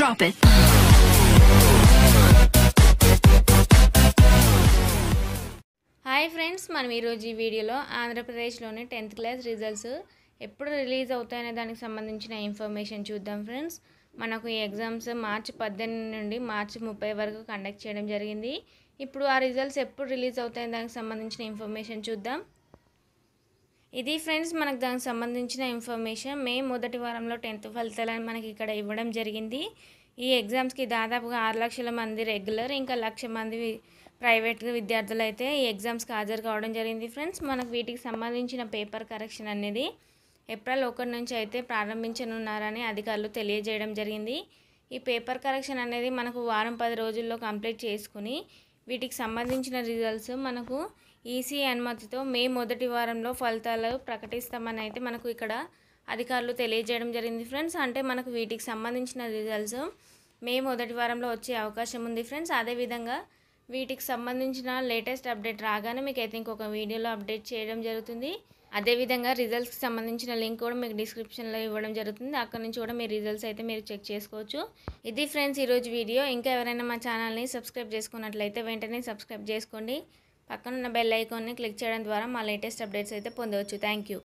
Drop it. Hi friends, మనం ఈరోజు ఈ వీడియోలో ఆంధ్రప్రదేశ్లోని 10th క్లాస్ రిజల్ట్స్ ఎప్పుడు రిలీజ్ అవుతాయనే దానికి సంబంధించిన ఇన్ఫర్మేషన్ చూద్దాం ఫ్రెండ్స్. మనకు ఈ ఎగ్జామ్స్ మార్చి 18 నుండి మార్చి 30 వరకు కండక్ట్ చేయడం జరిగింది. ఇప్పుడు ఆ రిజల్ట్స్ ఎప్పుడు రిలీజ్ అవుతాయనే దానికి సంబంధించిన ఇన్ఫర్మేషన్ చూద్దాం. ఇది ఫ్రెండ్స్ మనకు దానికి సంబంధించిన ఇన్ఫర్మేషన్. మే మొదటి వారంలో 10th ఫలితాలను మనకి ఇక్కడ ఇవ్వడం జరిగింది. ఈ ఎగ్జామ్స్కి దాదాపుగా 6 లక్షల మంది రెగ్యులర్, ఇంకా 1 లక్ష మంది ప్రైవేట్ విద్యార్థులు అయితే ఈ ఎగ్జామ్స్కి హాజరు కావడం జరిగింది ఫ్రెండ్స్. మనకు వీటికి సంబంధించిన పేపర్ కరెక్షన్ అనేది ఏప్రిల్ 1 నుంచి అయితే ప్రారంభించనున్నారని అధికారులు తెలియజేయడం జరిగింది. ఈ పేపర్ కరెక్షన్ అనేది మనకు వారం 10 రోజుల్లో కంప్లీట్ చేసుకుని వీటికి సంబంధించిన రిజల్ట్స్ మనకు ఈసీ అనుమతితో మే మొదటి వారంలో ఫలితాలు ప్రకటిస్తామని అయితే మనకు ఇక్కడ అధికారులు తెలియజేయడం జరిగింది ఫ్రెండ్స్. అంటే మనకు వీటికి సంబంధించిన రిజల్ట్స్ మే మొదటి వారంలో వచ్చే అవకాశం ఉంది ఫ్రెండ్స్. అదేవిధంగా వీటికి సంబంధించిన లేటెస్ట్ అప్డేట్ రాగానే మీకు అయితే ఇంకొక వీడియోలో అప్డేట్ చేయడం జరుగుతుంది. అదేవిధంగా రిజల్ట్స్కి సంబంధించిన లింక్ కూడా మీకు డిస్క్రిప్షన్లో ఇవ్వడం జరుగుతుంది. అక్కడ నుంచి కూడా మీ రిజల్ట్స్ అయితే మీరు చెక్ చేసుకోవచ్చు. ఇది ఫ్రెండ్స్ ఈరోజు వీడియో. ఇంకా ఎవరైనా మా ఛానల్ని సబ్స్క్రైబ్ చేసుకున్నట్లయితే వెంటనే సబ్స్క్రైబ్ చేసుకోండి. పక్కనున్న బెల్ ఐకాన్ని క్లిక్ చేయడం ద్వారా మా లేటెస్ట్ అప్డేట్స్ అయితే పొందవచ్చు. Thank you.